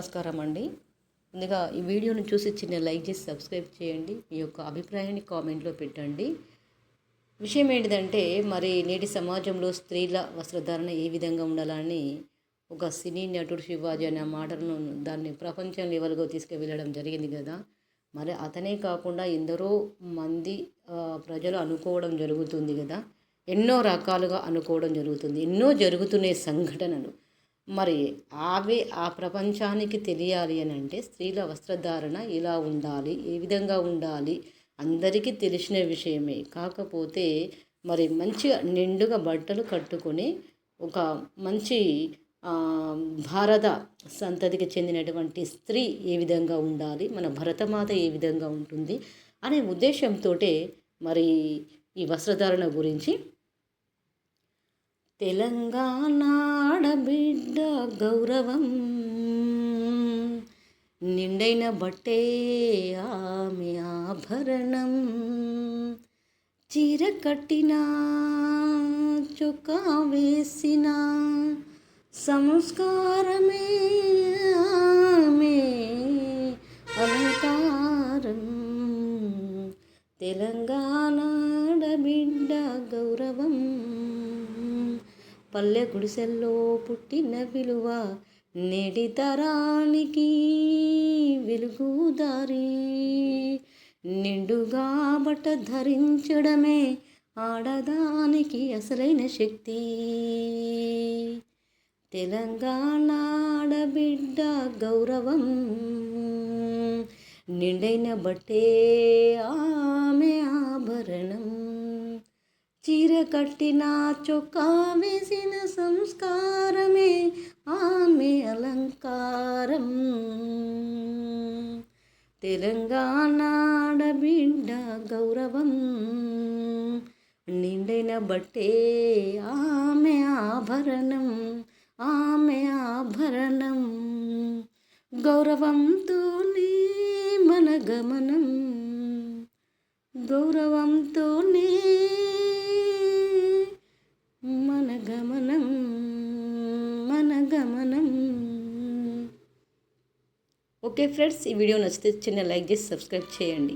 నమస్కారం అండి. ముందుగా ఈ వీడియోని చూసి చిన్న లైక్ చేసి సబ్స్క్రైబ్ చేయండి. మీ యొక్క అభిప్రాయాన్ని కామెంట్లో పెట్టండి. విషయం ఏంటిదంటే మరి నేటి సమాజంలో స్త్రీల వస్త్రధారణ ఏ విధంగా ఉండాలని ఒక సినీ నటుడు శివాజీ అనే మాటలను దాన్ని ప్రపంచం లెవెల్గా తీసుకువెళ్ళడం జరిగింది కదా. మరి అతనే కాకుండా ఎందరో మంది ప్రజలు అనుకోవడం జరుగుతుంది కదా. ఎన్నో రకాలుగా అనుకోవడం జరుగుతుంది, ఎన్నో జరుగుతున్నాయి సంఘటనలు. మరి ఆ ప్రపంచానికి తెలియాలి అని అంటే స్త్రీల వస్త్రధారణ ఎలా ఉండాలి, ఏ విధంగా ఉండాలి అందరికీ తెలిసిన విషయమే. కాకపోతే మరి మంచిగా నిండుగా బట్టలు కట్టుకొని ఒక మంచి భారత సంతతికి చెందినటువంటి స్త్రీ ఏ విధంగా ఉండాలి, మన భరతమాత ఏ విధంగా ఉంటుంది అనే ఉద్దేశంతో మరి ఈ వస్త్రధారణ గురించి తెలంగాణ ఆడబిడ్డ గౌరవం నిండైన బట్టే ఆమె ఆభరణం, చీర కట్టిన చొక్కా వేసిన సంస్కారమే ఆమె అలంకారం. తెలంగాణ ఆడబిడ్డ గౌరవం పల్లె గుడిసెల్లో పుట్టిన విలువ నేటి తరానికి వెలుగుదారి. నిండుగా బట్ట ధరించడమే ఆడదానికి అసలైన శక్తి. తెలంగాణ ఆడబిడ్డ గౌరవం నిండైన బట్టే ఆమె ఆభరణం, చీర కట్టిన చొక్కా వేసిన సంస్కారమే ఆమె అలంకారం. తెలంగాణ ఆడబిడ్డ గౌరవం నిండైన బట్టే ఆమె ఆభరణం, ఆమె ఆభరణం. గౌరవంతోనే మన గమనం, గౌరవంతోనే మన గమనం, మన గమనం. ఓకే ఫ్రెండ్స్, ఈ వీడియో నచ్చితే చిన్న లైక్ చేసి సబ్స్క్రైబ్ చేయండి.